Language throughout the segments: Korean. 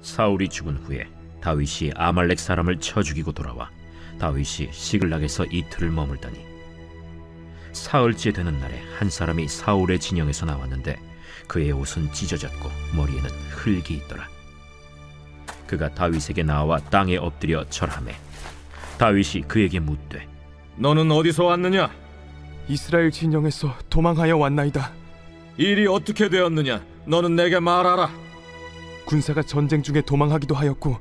사울이 죽은 후에 다윗이 아말렉 사람을 쳐 죽이고 돌아와 다윗이 시글락에서 이틀을 머물더니 사흘째 되는 날에 한 사람이 사울의 진영에서 나왔는데 그의 옷은 찢어졌고 머리에는 흙이 있더라. 그가 다윗에게 나와 땅에 엎드려 절하매 다윗이 그에게 묻되 너는 어디서 왔느냐? 이스라엘 진영에서 도망하여 왔나이다. 일이 어떻게 되었느냐? 너는 내게 말하라. 군사가 전쟁 중에 도망하기도 하였고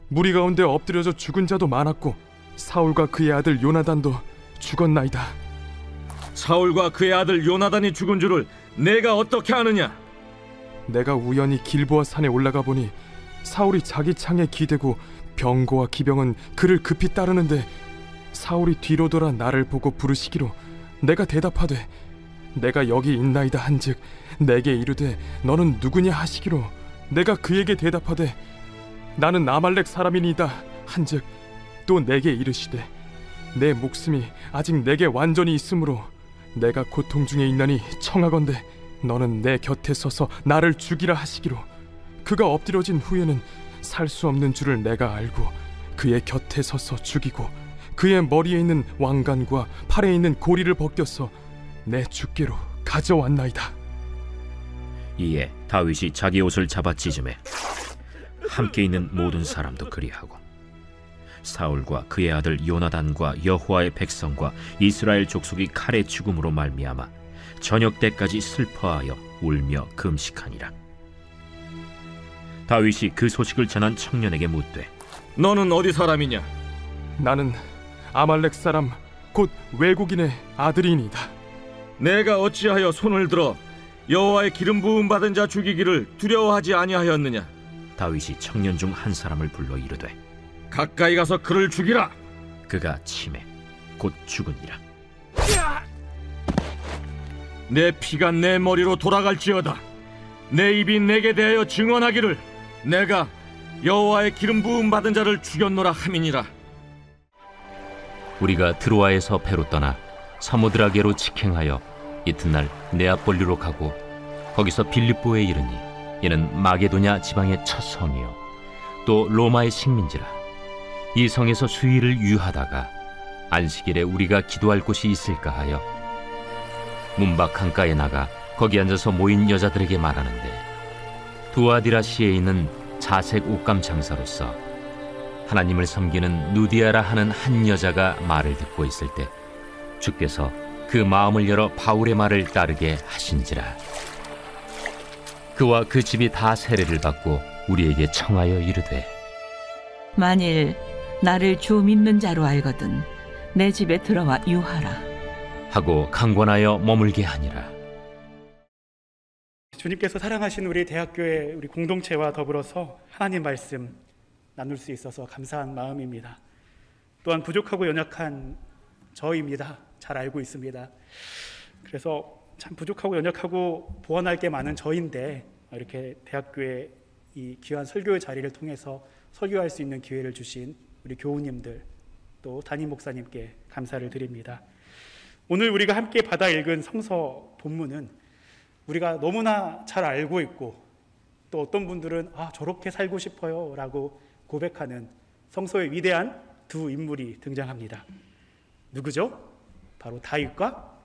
무리 가운데 엎드려져 죽은 자도 많았고 사울과 그의 아들 요나단도 죽었나이다. 사울과 그의 아들 요나단이 죽은 줄을 내가 어떻게 아느냐? 내가 우연히 길보아 산에 올라가 보니 사울이 자기 창에 기대고 병거와 기병은 그를 급히 따르는데 사울이 뒤로 돌아 나를 보고 부르시기로 내가 대답하되 내가 여기 있나이다 한즉 내게 이르되 너는 누구냐 하시기로 내가 그에게 대답하되 나는 아말렉 사람이니이다 한즉 또 내게 이르시되 내 목숨이 아직 내게 완전히 있으므로 내가 고통 중에 있나니 청하건대 너는 내 곁에 서서 나를 죽이라 하시기로 그가 엎드려진 후에는 살 수 없는 줄을 내가 알고 그의 곁에 서서 죽이고 그의 머리에 있는 왕관과 팔에 있는 고리를 벗겨서 내 주께로 가져왔나이다. 이에 다윗이 자기 옷을 잡아 찢음에 함께 있는 모든 사람도 그리하고 사울과 그의 아들 요나단과 여호와의 백성과 이스라엘 족속이 칼의 죽음으로 말미암아 저녁 때까지 슬퍼하여 울며 금식하니라. 다윗이 그 소식을 전한 청년에게 묻되 너는 어디 사람이냐? 나는 아말렉 사람 곧 외국인의 아들이니이다. 내가 어찌하여 손을 들어 여호와의 기름 부음 받은 자 죽이기를 두려워하지 아니하였느냐? 다윗이 청년 중 한 사람을 불러 이르되 가까이 가서 그를 죽이라. 그가 치매 곧 죽으니라. 내 피가 내 머리로 돌아갈지어다. 내 입이 내게 대하여 증언하기를 내가 여호와의 기름 부음 받은 자를 죽였노라 함이니라. 우리가 드로아에서 배로 떠나 사모드라게로 직행하여 이튿날 네아폴리로 가고 거기서 빌립보에 이르니 이는 마게도냐 지방의 첫 성이요 또 로마의 식민지라. 이 성에서 수일을 유하다가 안식일에 우리가 기도할 곳이 있을까 하여 문밖 강가에 나가 거기 앉아서 모인 여자들에게 말하는데 두아디라시에 있는 자색 옷감 장사로서 하나님을 섬기는 누디아라 하는 한 여자가 말을 듣고 있을 때 주께서 그 마음을 열어 바울의 말을 따르게 하신지라. 그와 그 집이 다 세례를 받고 우리에게 청하여 이르되 만일 나를 주 믿는 자로 알거든 내 집에 들어와 유하라 하고 강권하여 머물게 하니라. 주님께서 사랑하신 우리 대학교의 우리 공동체와 더불어서 하나님 말씀 나눌 수 있어서 감사한 마음입니다. 또한 부족하고 연약한 저입니다. 잘 알고 있습니다. 그래서 참 부족하고 연약하고 보완할 게 많은 저인데 이렇게 대학교의 이 귀한 설교의 자리를 통해서 설교할 수 있는 기회를 주신 우리 교우님들 또 담임 목사님께 감사를 드립니다. 오늘 우리가 함께 받아 읽은 성서 본문은 우리가 너무나 잘 알고 있고 또 어떤 분들은 저렇게 살고 싶어요 라고 고백하는 성서의 위대한 두 인물이 등장합니다. 누구죠? 바로 다윗과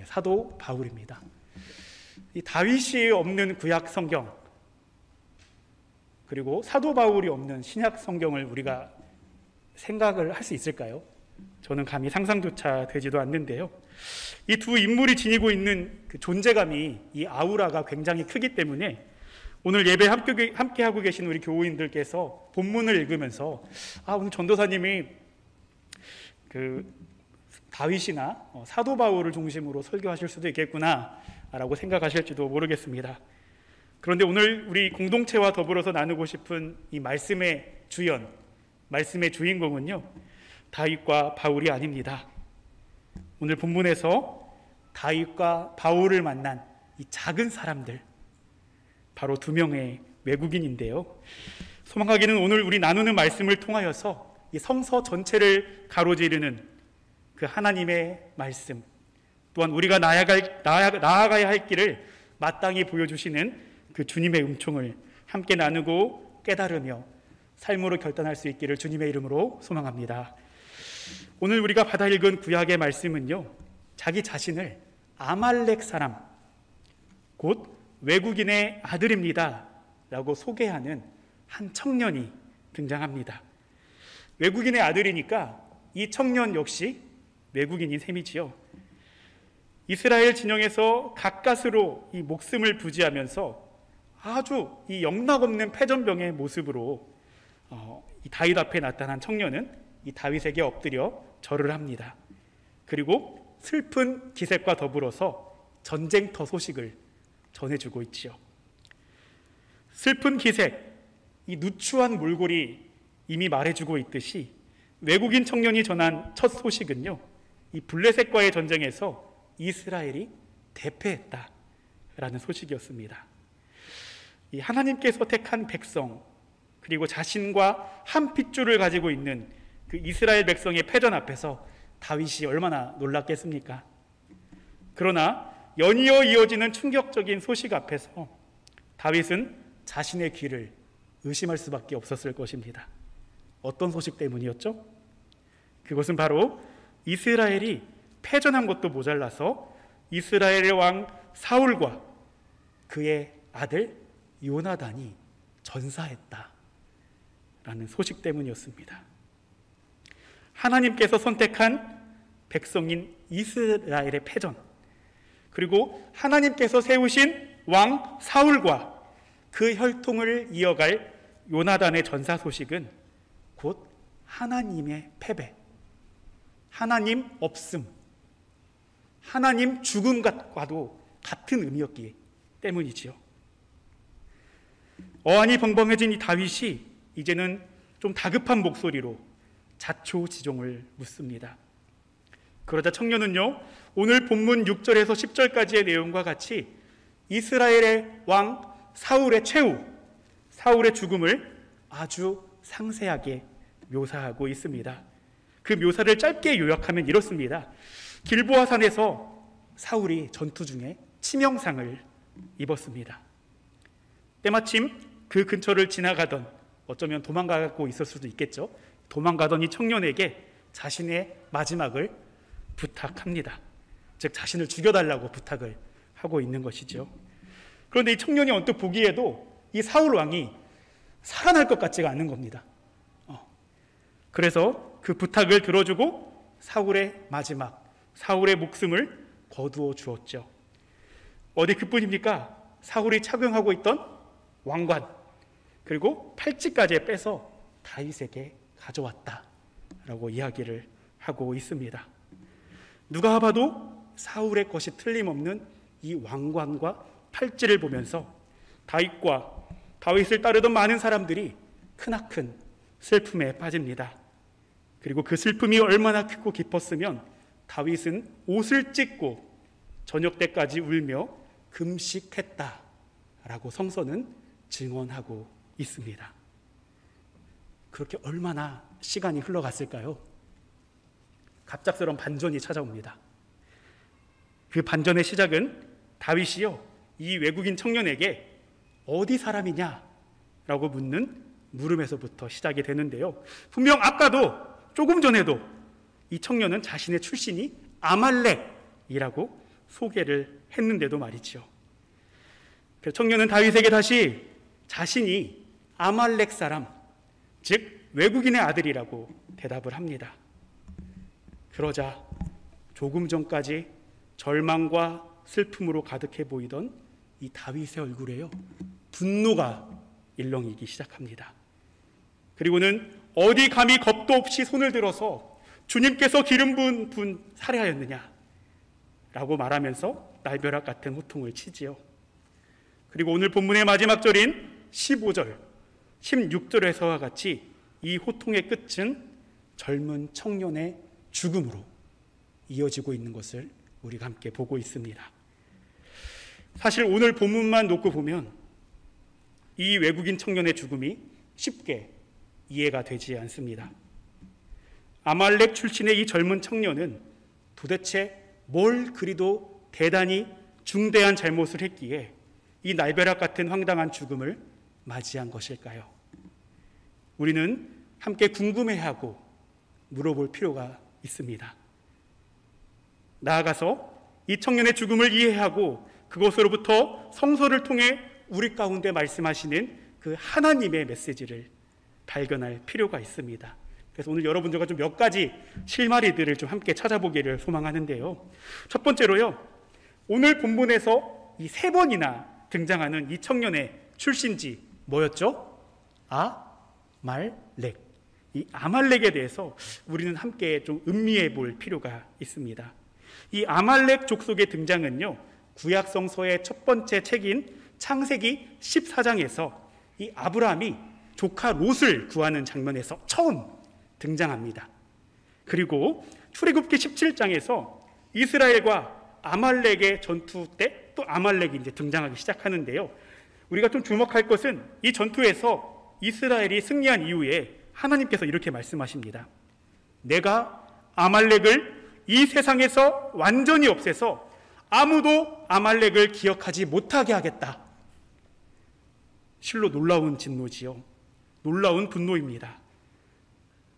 사도 바울입니다. 이 다윗이 없는 구약 성경 그리고 사도 바울이 없는 신약 성경을 우리가 생각을 할 수 있을까요? 저는 감히 상상조차 되지도 않는데요. 이 두 인물이 지니고 있는 그 존재감이 이 아우라가 굉장히 크기 때문에 오늘 예배 함께 하고 계신 우리 교우인들께서 본문을 읽으면서 오늘 전도사님이 그 다윗이나 사도 바울을 중심으로 설교하실 수도 있겠구나 라고 생각하실지도 모르겠습니다. 그런데 오늘 우리 공동체와 더불어서 나누고 싶은 이 말씀의 주연, 말씀의 주인공은요 다윗과 바울이 아닙니다. 오늘 본문에서 다윗과 바울을 만난 이 작은 사람들, 바로 두 명의 외국인인데요. 소망하기는 오늘 우리 나누는 말씀을 통하여서 이 성서 전체를 가로지르는 그 하나님의 말씀, 또한 우리가 나아가야 할 길을 마땅히 보여주시는 그 주님의 은총을 함께 나누고 깨달으며 삶으로 결단할 수 있기를 주님의 이름으로 소망합니다. 오늘 우리가 받아 읽은 구약의 말씀은요, 자기 자신을 아말렉 사람, 곧 외국인의 아들입니다 라고 소개하는 한 청년이 등장합니다. 외국인의 아들이니까 이 청년 역시 외국인인 셈이지요. 이스라엘 진영에서 가까스로 이 목숨을 부지하면서 아주 이 영락없는 패전병의 모습으로 이 다윗 앞에 나타난 청년은 이 다윗에게 엎드려 절을 합니다. 그리고 슬픈 기색과 더불어서 전쟁터 소식을 전해주고 있지요. 슬픈 기색, 이 누추한 몰골이 이미 말해주고 있듯이 외국인 청년이 전한 첫 소식은요, 이 블레셋과의 전쟁에서 이스라엘이 대패했다라는 소식이었습니다. 이 하나님께서 택한 백성, 그리고 자신과 한 핏줄을 가지고 있는 그 이스라엘 백성의 패전 앞에서 다윗이 얼마나 놀랐겠습니까? 그러나 연이어 이어지는 충격적인 소식 앞에서 다윗은 자신의 귀를 의심할 수밖에 없었을 것입니다. 어떤 소식 때문이었죠? 그것은 바로 이스라엘이 패전한 것도 모자라서 이스라엘의 왕 사울과 그의 아들 요나단이 전사했다라는 소식 때문이었습니다. 하나님께서 선택한 백성인 이스라엘의 패전, 그리고 하나님께서 세우신 왕 사울과 그 혈통을 이어갈 요나단의 전사 소식은 곧 하나님의 패배, 하나님 없음, 하나님 죽음과도 같은 의미였기 때문이지요. 어안이 벙벙해진 이 다윗이 이제는 좀 다급한 목소리로 자초지종을 묻습니다. 그러자 청년은요, 오늘 본문 6절에서 10절까지의 내용과 같이 이스라엘의 왕 사울의 최후, 사울의 죽음을 아주 상세하게 묘사하고 있습니다. 그 묘사를 짧게 요약하면 이렇습니다. 길보아 산에서 사울이 전투 중에 치명상을 입었습니다. 때마침 그 근처를 지나가던, 어쩌면 도망가고 있을 수도 있겠죠, 도망가던 이 청년에게 자신의 마지막을 부탁합니다. 즉 자신을 죽여달라고 부탁을 하고 있는 것이죠. 그런데 이 청년이 언뜻 보기에도 이 사울 왕이 살아날 것 같지가 않은 겁니다. 그래서 그 부탁을 들어주고 사울의 마지막, 사울의 목숨을 거두어 주었죠. 어디 그뿐입니까? 사울이 착용하고 있던 왕관, 그리고 팔찌까지 빼서 다윗에게 가져왔다라고 이야기를 하고 있습니다. 누가 봐도 사울의 것이 틀림없는 이 왕관과 팔찌를 보면서 다윗과 다윗을 따르던 많은 사람들이 크나큰 슬픔에 빠집니다. 그리고 그 슬픔이 얼마나 크고 깊었으면 다윗은 옷을 찢고 저녁 때까지 울며 금식했다라고 성서는 증언하고 있습니다. 그렇게 얼마나 시간이 흘러갔을까요? 갑작스러운 반전이 찾아옵니다. 그 반전의 시작은 다윗이요, 이 외국인 청년에게 어디 사람이냐라고 묻는 물음에서부터 시작이 되는데요. 분명 아까도 조금 전에도 이 청년은 자신의 출신이 아말렉이라고 소개를 했는데도 말이죠. 그 청년은 다윗에게 다시 자신이 아말렉 사람, 즉 외국인의 아들이라고 대답을 합니다. 그러자 조금 전까지 절망과 슬픔으로 가득해 보이던 이 다윗의 얼굴에요, 분노가 일렁이기 시작합니다. 그리고는 어디 감히 겁도 없이 손을 들어서 주님께서 기름 부은 분 살해하였느냐 라고 말하면서 날벼락 같은 호통을 치지요. 그리고 오늘 본문의 마지막 절인 15절, 16절에서와 같이 이 호통의 끝은 젊은 청년의 죽음으로 이어지고 있는 것을 우리가 함께 보고 있습니다. 사실 오늘 본문만 놓고 보면 이 외국인 청년의 죽음이 쉽게 이해가 되지 않습니다. 아말렉 출신의 이 젊은 청년은 도대체 뭘 그리도 대단히 중대한 잘못을 했기에 이 날벼락 같은 황당한 죽음을 맞이한 것일까요? 우리는 함께 궁금해하고 물어볼 필요가 있습니다. 나아가서 이 청년의 죽음을 이해하고 그것으로부터 성서를 통해 우리 가운데 말씀하시는 그 하나님의 메시지를 발견할 필요가 있습니다. 그래서 오늘 여러분들과 좀 몇 가지 실마리들을 좀 함께 찾아보기를 소망하는데요. 첫 번째로요, 오늘 본문에서 이 3번이나 등장하는 이 청년의 출신지 뭐였죠? 아말렉. 이 아말렉에 대해서 우리는 함께 좀 음미해 볼 필요가 있습니다. 이 아말렉 족속의 등장은요, 구약 성서의 첫 번째 책인 창세기 14장에서 이 아브라함이 조카 롯을 구하는 장면에서 처음 등장합니다. 그리고 출애굽기 17장에서 이스라엘과 아말렉의 전투 때 또 아말렉이 이제 등장하기 시작하는데요. 우리가 좀 주목할 것은 이 전투에서 이스라엘이 승리한 이후에 하나님께서 이렇게 말씀하십니다. 내가 아말렉을 이 세상에서 완전히 없애서 아무도 아말렉을 기억하지 못하게 하겠다. 실로 놀라운 진노지요. 놀라운 분노입니다.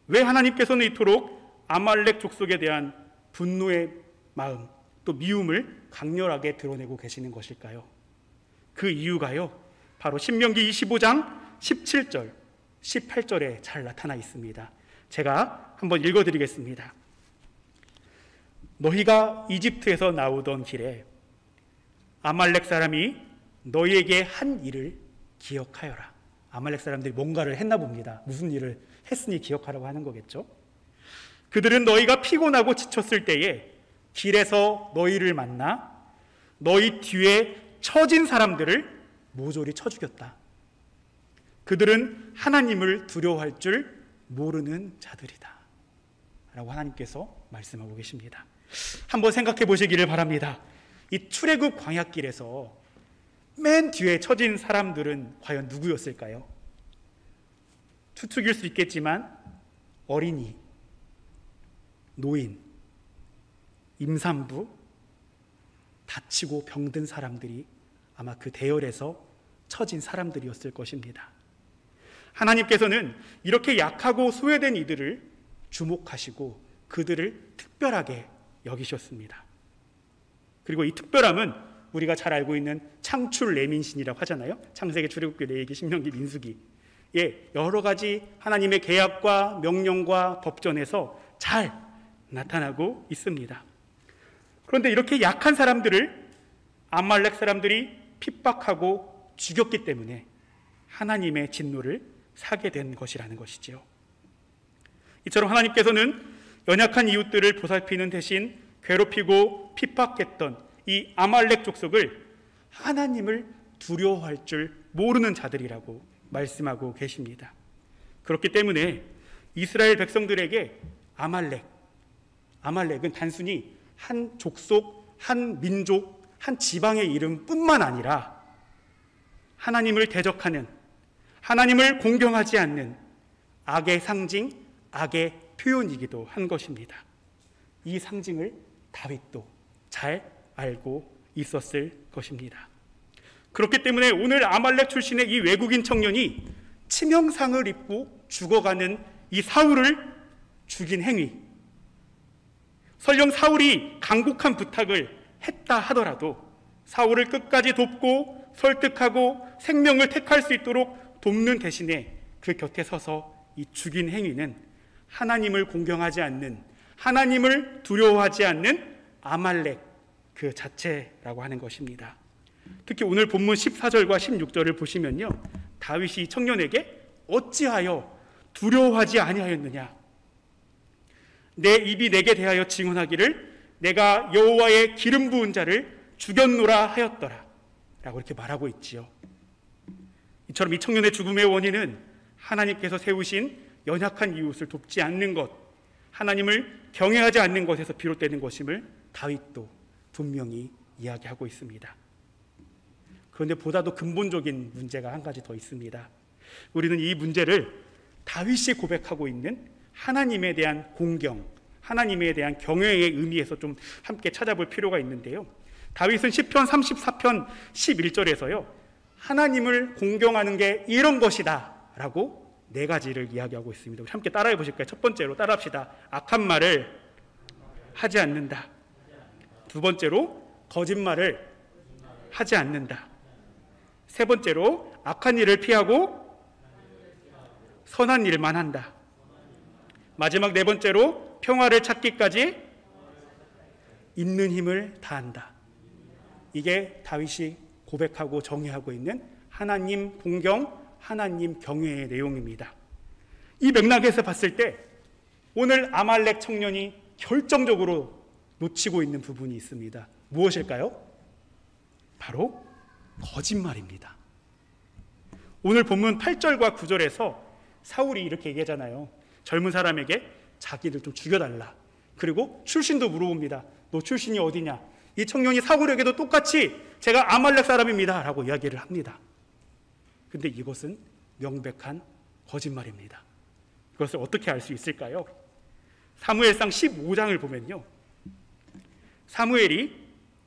왜 하나님께서는 이토록 아말렉 족속에 대한 분노의 마음, 또 미움을 강렬하게 드러내고 계시는 것일까요? 그 이유가요, 바로 신명기 25장 17절, 18절에 잘 나타나 있습니다. 제가 한번 읽어드리겠습니다. 너희가 이집트에서 나오던 길에 아말렉 사람이 너희에게 한 일을 기억하여라. 아말렉 사람들이 뭔가를 했나 봅니다. 무슨 일을 했으니 기억하라고 하는 거겠죠. 그들은 너희가 피곤하고 지쳤을 때에 길에서 너희를 만나 너희 뒤에 처진 사람들을 모조리 쳐 죽였다. 그들은 하나님을 두려워할 줄 모르는 자들이다. 라고 하나님께서 말씀하고 계십니다. 한번 생각해 보시기를 바랍니다. 이 출애굽 광야길에서 맨 뒤에 처진 사람들은 과연 누구였을까요? 추측일 수 있겠지만 어린이, 노인, 임산부, 다치고 병든 사람들이 아마 그 대열에서 처진 사람들이었을 것입니다. 하나님께서는 이렇게 약하고 소외된 이들을 주목하시고 그들을 특별하게 여기셨습니다. 그리고 이 특별함은 우리가 잘 알고 있는 창출 레민신이라고 하잖아요. 창세기, 출애굽기, 레위기, 신명기, 민수기. 여러 가지 하나님의 계약과 명령과 법전에서 잘 나타나고 있습니다. 그런데 이렇게 약한 사람들을 아말렉 사람들이 핍박하고 죽였기 때문에 하나님의 진노를 사게 된 것이라는 것이지요. 이처럼 하나님께서는 연약한 이웃들을 보살피는 대신 괴롭히고 핍박했던 이 아말렉 족속을 하나님을 두려워할 줄 모르는 자들이라고 말씀하고 계십니다. 그렇기 때문에 이스라엘 백성들에게 아말렉은 단순히 한 족속, 한 민족, 한 지방의 이름뿐만 아니라 하나님을 대적하는, 하나님을 공경하지 않는 악의 상징, 악의 표현이기도 한 것입니다. 이 상징을 다윗도 잘 알고 있었을 것입니다. 그렇기 때문에 오늘 아말렉 출신의 이 외국인 청년이 치명상을 입고 죽어가는 이 사울을 죽인 행위, 설령 사울이 간곡한 부탁을 했다 하더라도 사울을 끝까지 돕고 설득하고 생명을 택할 수 있도록 돕는 대신에 그 곁에 서서 이 죽인 행위는 하나님을 공경하지 않는, 하나님을 두려워하지 않는 아말렉 그 자체라고 하는 것입니다. 특히 오늘 본문 14절과 16절을 보시면요, 다윗이 이 청년에게 어찌하여 두려워하지 아니하였느냐, 내 입이 내게 대하여 증언하기를 내가 여호와의 기름 부은 자를 죽였노라 하였더라 라고 이렇게 말하고 있지요. 이처럼 이 청년의 죽음의 원인은 하나님께서 세우신 연약한 이웃을 돕지 않는 것, 하나님을 경외하지 않는 것에서 비롯되는 것임을 다윗도 분명히 이야기하고 있습니다. 그런데 보다도 근본적인 문제가 한 가지 더 있습니다. 우리는 이 문제를 다윗이 고백하고 있는 하나님에 대한 공경, 하나님에 대한 경외의 의미에서 좀 함께 찾아볼 필요가 있는데요. 다윗은 시편 34편 11절에서요, 하나님을 공경하는 게 이런 것이다 라고 네 가지를 이야기하고 있습니다. 우리 함께 따라해 보실까요? 첫 번째로 따라합시다. 악한 말을 하지 않는다. 두 번째로 거짓말을 하지 않는다. 세 번째로 악한 일을 피하고 선한 일만 한다. 마지막 네 번째로 평화를 찾기까지 있는 힘을 다한다. 이게 다윗이 고백하고 정의하고 있는 하나님 공경, 하나님 경외의 내용입니다. 이 맥락에서 봤을 때 오늘 아말렉 청년이 결정적으로 놓치고 있는 부분이 있습니다. 무엇일까요? 바로 거짓말입니다. 오늘 본문 8절과 9절에서 사울이 이렇게 얘기하잖아요. 젊은 사람에게 자기를 좀 죽여달라. 그리고 출신도 물어봅니다. 너 출신이 어디냐? 이 청년이 사울에게도 똑같이 제가 아말렉 사람입니다 라고 이야기를 합니다. 근데 이것은 명백한 거짓말입니다. 이것을 어떻게 알 수 있을까요? 사무엘상 15장을 보면요, 사무엘이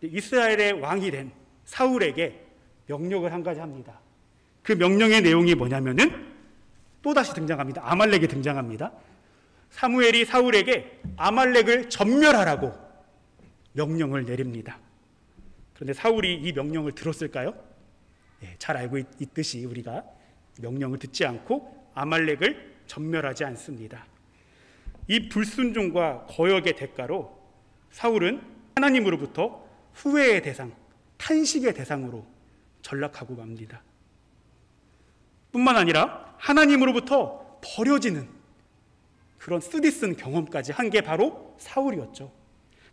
이스라엘의 왕이 된 사울에게 명령을 한 가지 합니다. 그 명령의 내용이 뭐냐면은 또다시 등장합니다. 아말렉이 등장합니다. 사무엘이 사울에게 아말렉을 전멸하라고 명령을 내립니다. 그런데 사울이 이 명령을 들었을까요? 잘 알고 있듯이 우리가 명령을 듣지 않고 아말렉을 전멸하지 않습니다. 이 불순종과 거역의 대가로 사울은 하나님으로부터 후회의 대상, 탄식의 대상으로 전락하고 맙니다. 뿐만 아니라 하나님으로부터 버려지는 그런 쓰디쓴 경험까지 한 게 바로 사울이었죠.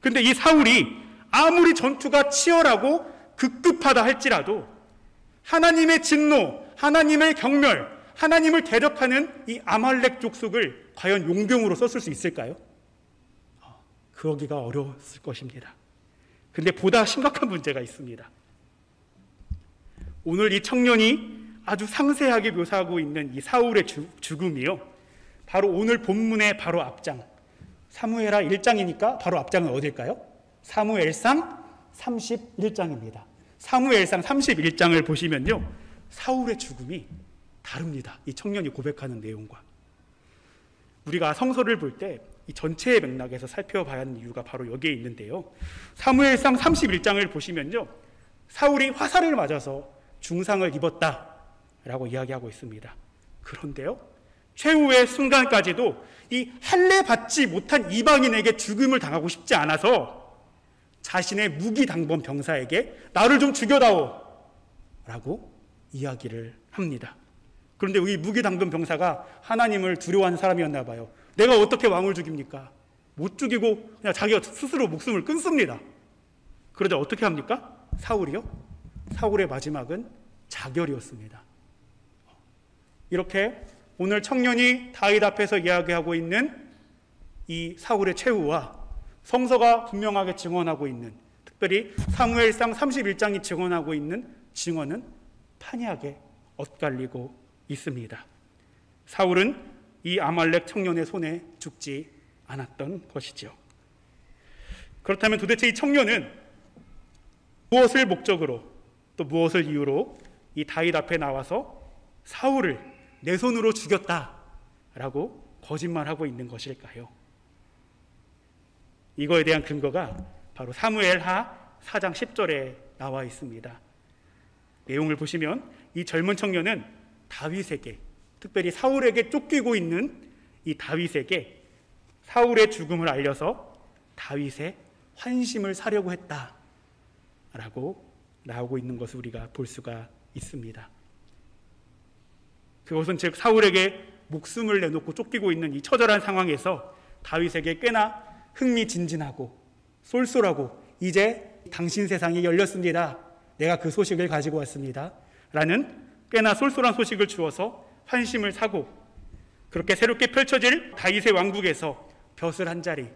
그런데 이 사울이 아무리 전투가 치열하고 급급하다 할지라도 하나님의 진노, 하나님의 경멸, 하나님을 대적하는 이 아말렉 족속을 과연 용병으로 썼을 수 있을까요? 그러기가 어려웠을 것입니다. 근데 보다 심각한 문제가 있습니다. 오늘 이 청년이 아주 상세하게 묘사하고 있는 이 사울의 죽음이요, 바로 오늘 본문의 바로 앞장, 사무엘하 1장이니까 바로 앞장은 어딜까요? 사무엘상 31장입니다. 사무엘상 31장을 보시면요, 사울의 죽음이 다릅니다. 이 청년이 고백하는 내용과. 우리가 성서를 볼 때 이 전체의 맥락에서 살펴봐야 하는 이유가 바로 여기에 있는데요, 사무엘상 31장을 보시면요, 사울이 화살을 맞아서 중상을 입었다라고 이야기하고 있습니다. 그런데요, 최후의 순간까지도 이 할례 받지 못한 이방인에게 죽음을 당하고 싶지 않아서 자신의 무기당번 병사에게 나를 좀 죽여다오 라고 이야기를 합니다. 그런데 이 무기당번 병사가 하나님을 두려워하는 사람이었나 봐요. 내가 어떻게 왕을 죽입니까? 못 죽이고 그냥 자기가 스스로 목숨을 끊습니다. 그러자 어떻게 합니까? 사울이요? 사울의 마지막은 자결이었습니다. 이렇게 오늘 청년이 다윗 앞에서 이야기하고 있는 이 사울의 최후와 성서가 분명하게 증언하고 있는, 특별히 사무엘상 31장이 증언하고 있는 증언은 판이하게 엇갈리고 있습니다. 사울은 이 아말렉 청년의 손에 죽지 않았던 것이죠. 그렇다면 도대체 이 청년은 무엇을 목적으로, 또 무엇을 이유로 이 다윗 앞에 나와서 사울을 내 손으로 죽였다라고 거짓말하고 있는 것일까요? 이거에 대한 근거가 바로 사무엘하 4장 10절에 나와 있습니다. 내용을 보시면 이 젊은 청년은 다윗에게, 특별히 사울에게 쫓기고 있는 이 다윗에게 사울의 죽음을 알려서 다윗의 환심을 사려고 했다라고 나오고 있는 것을 우리가 볼 수가 있습니다. 그것은 즉 사울에게 목숨을 내놓고 쫓기고 있는 이 처절한 상황에서 다윗에게 꽤나 흥미진진하고 쏠쏠하고 이제 당신 세상이 열렸습니다, 내가 그 소식을 가지고 왔습니다 라는 꽤나 쏠쏠한 소식을 주어서 환심을 사고, 그렇게 새롭게 펼쳐질 다윗의 왕국에서 벼슬 한 자리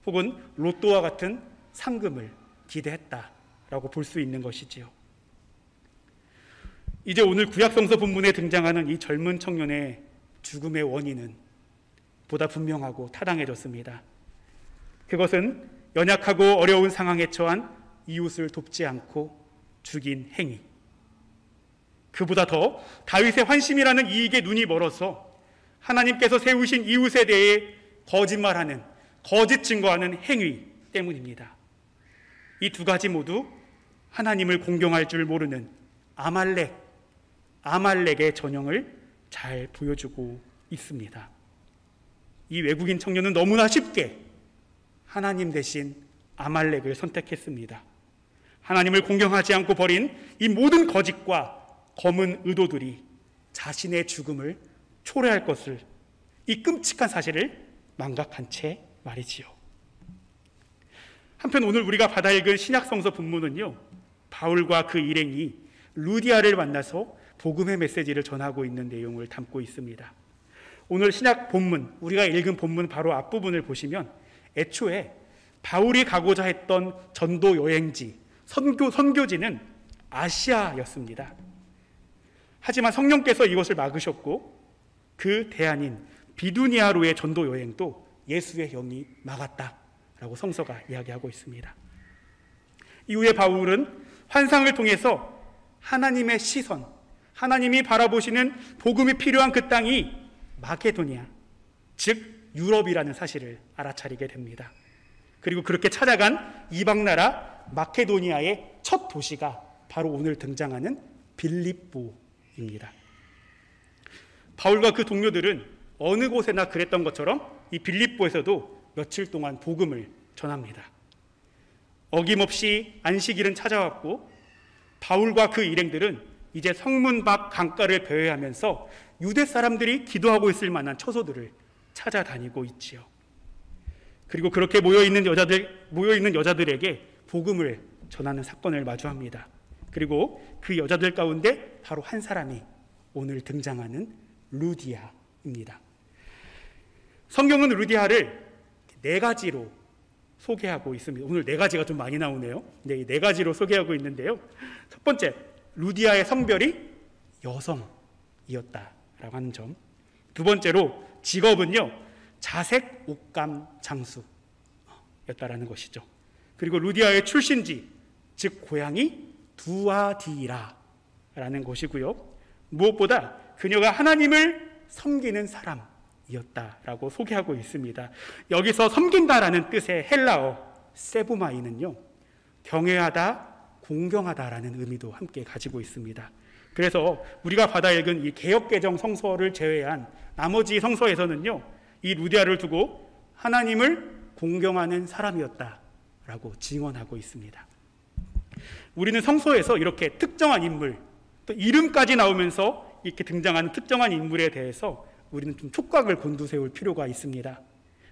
혹은 로또와 같은 상금을 기대했다라고 볼 수 있는 것이지요. 이제 오늘 구약성서 본문에 등장하는 이 젊은 청년의 죽음의 원인은 보다 분명하고 타당해졌습니다. 그것은 연약하고 어려운 상황에 처한 이웃을 돕지 않고 죽인 행위, 그보다 더 다윗의 환심이라는 이익에 눈이 멀어서 하나님께서 세우신 이웃에 대해 거짓말하는, 거짓 증거하는 행위 때문입니다. 이 두 가지 모두 하나님을 공경할 줄 모르는 아말렉의 전형을 잘 보여주고 있습니다. 이 외국인 청년은 너무나 쉽게 하나님 대신 아말렉을 선택했습니다. 하나님을 공경하지 않고 버린 이 모든 거짓과 검은 의도들이 자신의 죽음을 초래할 것을, 이 끔찍한 사실을 망각한 채 말이지요. 한편 오늘 우리가 받아 읽은 신약성서 본문은요, 바울과 그 일행이 루디아를 만나서 복음의 메시지를 전하고 있는 내용을 담고 있습니다. 오늘 신약 본문, 우리가 읽은 본문 바로 앞부분을 보시면 애초에 바울이 가고자 했던 전도 여행지, 선교지는 아시아였습니다. 하지만 성령께서 이것을 막으셨고 그 대안인 비두니아로의 전도 여행도 예수의 영이 막았다라고 성서가 이야기하고 있습니다. 이후에 바울은 환상을 통해서 하나님의 시선, 하나님이 바라보시는 복음이 필요한 그 땅이 마케도니아, 즉 유럽이라는 사실을 알아차리게 됩니다. 그리고 그렇게 찾아간 이방 나라 마케도니아의 첫 도시가 바로 오늘 등장하는 빌립보입니다. 바울과 그 동료들은 어느 곳에나 그랬던 것처럼 이 빌립보에서도 며칠 동안 복음을 전합니다. 어김없이 안식일은 찾아왔고 바울과 그 일행들은 이제 성문 밖 강가를 배회하면서 유대 사람들이 기도하고 있을 만한 처소들을 찾아다니고 있지요. 그리고 그렇게 모여있는 여자들에게 복음을 전하는 사건을 마주합니다. 그리고 그 여자들 가운데 바로 한 사람이 오늘 등장하는 루디아입니다. 성경은 루디아를 4가지로 소개하고 있습니다. 오늘 4가지가 좀 많이 나오네요. 네, 4가지로 소개하고 있는데요. 첫 번째, 루디아의 성별이 여성이었다라고 하는 점. 두 번째로 직업은요, 자색 옷감 장수였다라는 것이죠. 그리고 루디아의 출신지, 즉 고향이 두아디라라는 곳이고요. 무엇보다 그녀가 하나님을 섬기는 사람이었다라고 소개하고 있습니다. 여기서 섬긴다라는 뜻의 헬라어 세부마이는요, 경외하다, 공경하다라는 의미도 함께 가지고 있습니다. 그래서 우리가 받아 읽은 이 개역개정 성서를 제외한 나머지 성서에서는요, 이 루디아를 두고 하나님을 공경하는 사람이었다라고 증언하고 있습니다. 우리는 성서에서 이렇게 특정한 인물, 또 이름까지 나오면서 이렇게 등장하는 특정한 인물에 대해서 우리는 좀 촉각을 곤두세울 필요가 있습니다.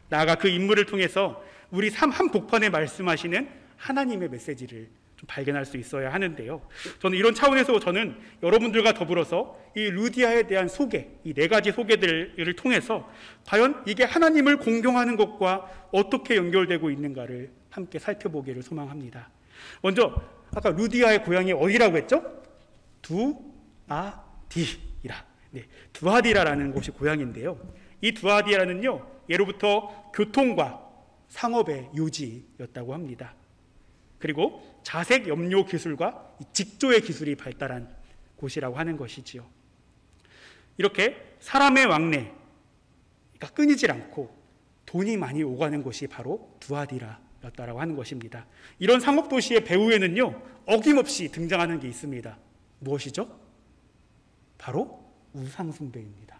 나아가 그 인물을 통해서 우리 삶 한복판에 말씀하시는 하나님의 메시지를 좀 발견할 수 있어야 하는데요. 저는 이런 차원에서 저는 여러분들과 더불어서 이 루디아에 대한 소개, 이 4가지 소개들을 통해서 과연 이게 하나님을 공경하는 것과 어떻게 연결되고 있는가를 함께 살펴보기를 소망합니다. 먼저 아까 루디아의 고향이 어디라고 했죠? 두아디라. 네, 두아디라라는 곳이 고향인데요. 이 두아디라는요, 예로부터 교통과 상업의 요지였다고 합니다. 그리고 자색 염료 기술과 직조의 기술이 발달한 곳이라고 하는 것이지요. 이렇게 사람의 왕래가 끊이질 않고 돈이 많이 오가는 곳이 바로 두아디라였다라고 하는 것입니다. 이런 상업도시의 배후에는요, 어김없이 등장하는 게 있습니다. 무엇이죠? 바로 우상숭배입니다.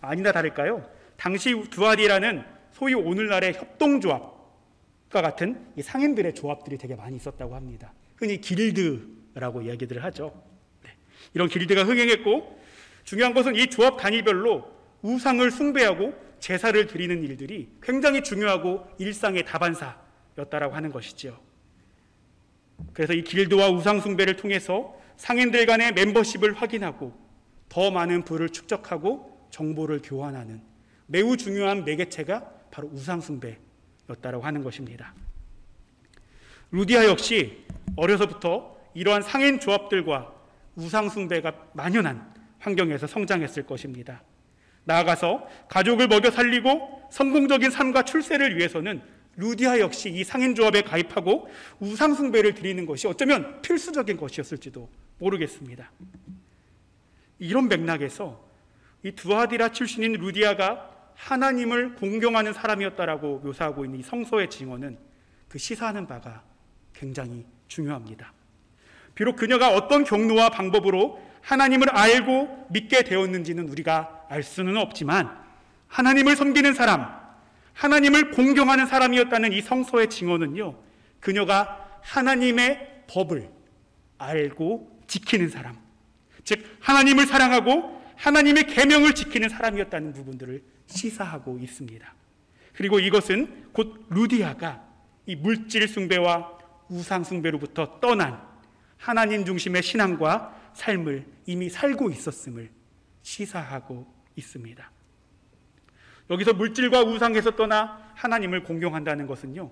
아니나 다를까요? 당시 두아디라는 소위 오늘날의 협동조합과 같은 이 상인들의 조합들이 되게 많이 있었다고 합니다. 흔히 길드라고 이야기들을 하죠. 네. 이런 길드가 흥행했고, 중요한 것은 이 조합 단위별로 우상을 숭배하고 제사를 드리는 일들이 굉장히 중요하고 일상의 다반사였다라고 하는 것이지요. 그래서 이 길드와 우상 숭배를 통해서 상인들 간의 멤버십을 확인하고 더 많은 부를 축적하고 정보를 교환하는 매우 중요한 매개체가 바로 우상 숭배였다라고 하는 것입니다. 루디아 역시 어려서부터 이러한 상인 조합들과 우상 숭배가 만연한 환경에서 성장했을 것입니다. 나아가서 가족을 먹여 살리고 성공적인 삶과 출세를 위해서는 루디아 역시 이 상인조합에 가입하고 우상숭배를 드리는 것이 어쩌면 필수적인 것이었을지도 모르겠습니다. 이런 맥락에서 이 두아디라 출신인 루디아가 하나님을 공경하는 사람이었다라고 묘사하고 있는 이 성서의 증언은 그 시사하는 바가 굉장히 중요합니다. 비록 그녀가 어떤 경로와 방법으로 하나님을 알고 믿게 되었는지는 우리가 알 수는 없지만 하나님을 섬기는 사람, 하나님을 공경하는 사람이었다는 이 성서의 증언은요, 그녀가 하나님의 법을 알고 지키는 사람, 즉 하나님을 사랑하고 하나님의 계명을 지키는 사람이었다는 부분들을 시사하고 있습니다. 그리고 이것은 곧 루디아가 이 물질 숭배와 우상 숭배로부터 떠난 하나님 중심의 신앙과 삶을 이미 살고 있었음을 시사하고 있습니다. 여기서 물질과 우상에서 떠나 하나님을 공경한다는 것은요,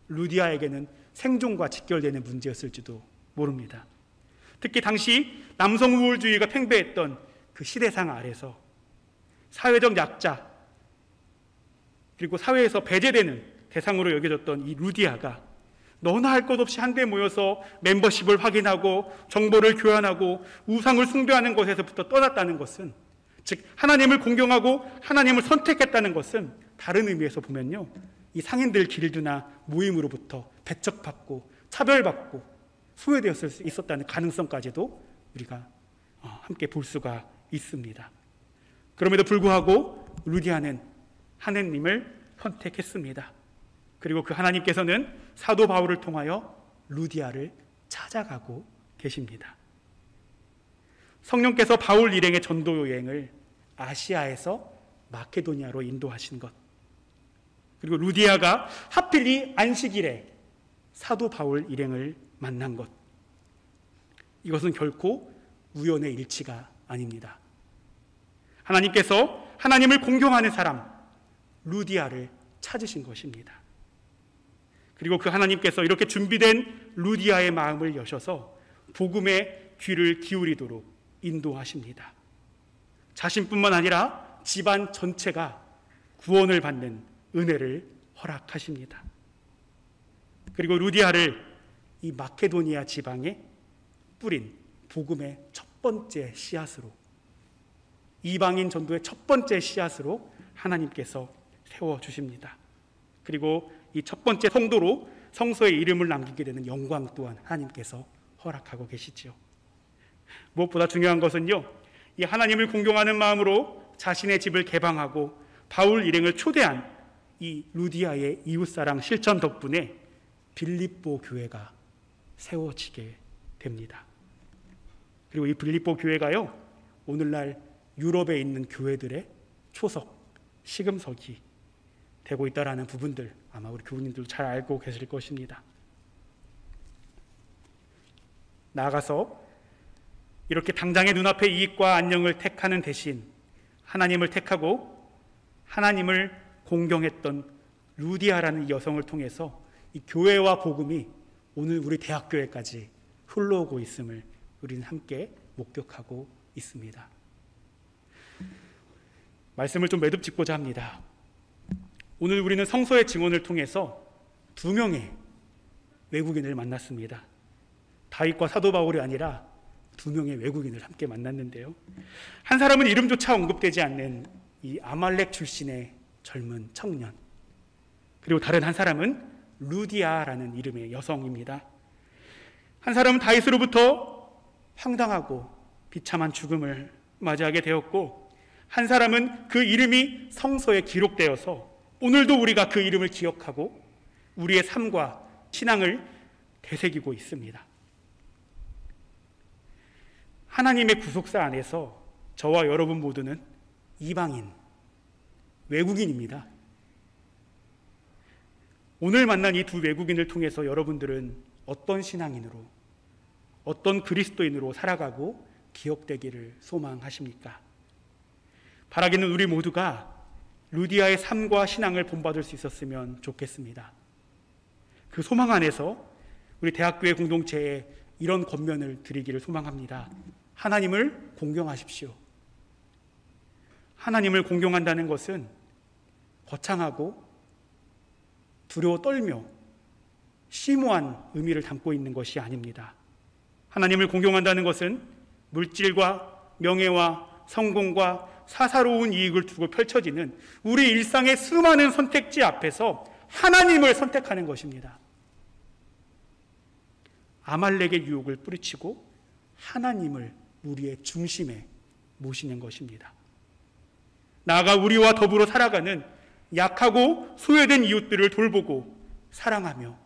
루디아에게는 생존과 직결되는 문제였을지도 모릅니다. 특히 당시 남성 우월주의가 팽배했던 그 시대상 아래서 사회적 약자 그리고 사회에서 배제되는 대상으로 여겨졌던 이 루디아가 너나 할 것 없이 한데 모여서 멤버십을 확인하고 정보를 교환하고 우상을 숭배하는 것에서부터 떠났다는 것은, 즉 하나님을 공경하고 하나님을 선택했다는 것은 다른 의미에서 보면요, 이 상인들 길드나 모임으로부터 배척받고 차별받고 소외되었을 수 있었다는 가능성까지도 우리가 함께 볼 수가 있습니다. 그럼에도 불구하고 루디아는 하느님을 선택했습니다. 그리고 그 하나님께서는 사도 바울을 통하여 루디아를 찾아가고 계십니다. 성령께서 바울 일행의 전도 여행을 아시아에서 마케도니아로 인도하신 것, 그리고 루디아가 하필 이 안식일에 사도 바울 일행을 만난 것, 이것은 결코 우연의 일치가 아닙니다. 하나님께서 하나님을 공경하는 사람 루디아를 찾으신 것입니다. 그리고 그 하나님께서 이렇게 준비된 루디아의 마음을 여셔서 복음의 귀를 기울이도록 인도하십니다. 자신뿐만 아니라 집안 전체가 구원을 받는 은혜를 허락하십니다. 그리고 루디아를 이 마케도니아 지방에 뿌린 복음의 첫 번째 씨앗으로, 이방인 전도의 첫 번째 씨앗으로 하나님께서 세워주십니다. 그리고 이 첫 번째 성도로 성서에 이름을 남기게 되는 영광 또한 하나님께서 허락하고 계시지요. 무엇보다 중요한 것은요, 이 하나님을 공경하는 마음으로 자신의 집을 개방하고 바울 일행을 초대한 이 루디아의 이웃사랑 실천 덕분에 빌립보 교회가 세워지게 됩니다. 그리고 이 빌립보 교회가요, 오늘날 유럽에 있는 교회들의 초석, 시금석이 되고 있다라는 부분들 아마 우리 교우님들도 잘 알고 계실 것입니다. 나아가서 이렇게 당장의 눈앞의 이익과 안녕을 택하는 대신 하나님을 택하고 하나님을 공경했던 루디아라는 이 여성을 통해서 이 교회와 복음이 오늘 우리 대학교회까지 흘러오고 있음을 우리는 함께 목격하고 있습니다. 말씀을 좀 매듭짓고자 합니다. 오늘 우리는 성서의 증언을 통해서 두 명의 외국인을 만났습니다. 다윗과 사도 바울이 아니라 두 명의 외국인을 함께 만났는데요, 한 사람은 이름조차 언급되지 않는 이 아말렉 출신의 젊은 청년, 그리고 다른 한 사람은 루디아라는 이름의 여성입니다. 한 사람은 다윗으로부터 황당하고 비참한 죽음을 맞이하게 되었고, 한 사람은 그 이름이 성서에 기록되어서 오늘도 우리가 그 이름을 기억하고 우리의 삶과 신앙을 되새기고 있습니다. 하나님의 구속사 안에서 저와 여러분 모두는 이방인, 외국인입니다. 오늘 만난 이 두 외국인을 통해서 여러분들은 어떤 신앙인으로, 어떤 그리스도인으로 살아가고 기억되기를 소망하십니까? 바라기는 우리 모두가 루디아의 삶과 신앙을 본받을 수 있었으면 좋겠습니다. 그 소망 안에서 우리 대학교회 공동체에 이런 권면을 드리기를 소망합니다. 하나님을 공경하십시오. 하나님을 공경한다는 것은 거창하고 두려워 떨며 심오한 의미를 담고 있는 것이 아닙니다. 하나님을 공경한다는 것은 물질과 명예와 성공과 사사로운 이익을 두고 펼쳐지는 우리 일상의 수많은 선택지 앞에서 하나님을 선택하는 것입니다. 아말렉의 유혹을 뿌리치고 하나님을 우리의 중심에 모시는 것입니다. 나아가 우리와 더불어 살아가는 약하고 소외된 이웃들을 돌보고 사랑하며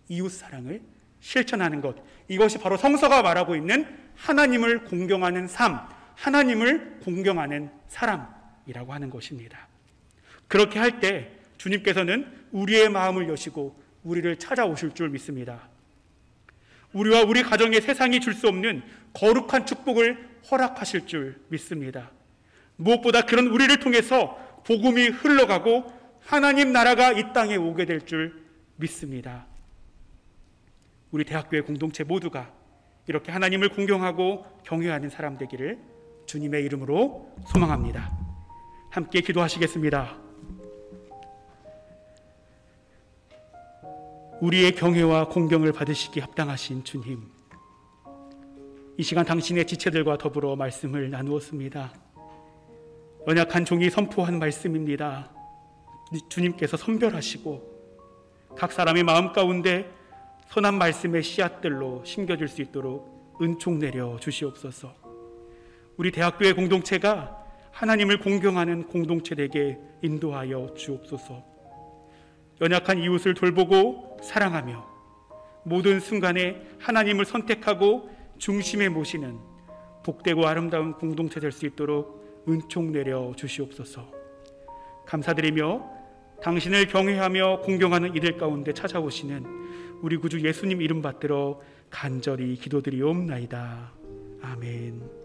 이웃사랑을 실천하는 것, 이것이 바로 성서가 말하고 있는 하나님을 공경하는 삶, 하나님을 공경하는 사람이라고 하는 것입니다. 그렇게 할 때 주님께서는 우리의 마음을 여시고 우리를 찾아오실 줄 믿습니다. 우리와 우리 가정에 세상이 줄 수 없는 거룩한 축복을 허락하실 줄 믿습니다. 무엇보다 그런 우리를 통해서 복음이 흘러가고 하나님 나라가 이 땅에 오게 될 줄 믿습니다. 우리 대학교의 공동체 모두가 이렇게 하나님을 공경하고 경외하는 사람 되기를 주님의 이름으로 소망합니다. 함께 기도하시겠습니다. 우리의 경외와 공경을 받으시기 합당하신 주님, 이 시간 당신의 지체들과 더불어 말씀을 나누었습니다. 연약한 종이 선포한 말씀입니다. 주님께서 선별하시고 각 사람의 마음 가운데 선한 말씀의 씨앗들로 심겨질 수 있도록 은총 내려 주시옵소서. 우리 대학교의 공동체가 하나님을 공경하는 공동체 되게 인도하여 주옵소서. 연약한 이웃을 돌보고 사랑하며 모든 순간에 하나님을 선택하고 중심에 모시는 복되고 아름다운 공동체 될 수 있도록 은총 내려 주시옵소서. 감사드리며 당신을 경외하며 공경하는 이들 가운데 찾아오시는 우리 구주 예수님 이름 받들어 간절히 기도드리옵나이다. 아멘.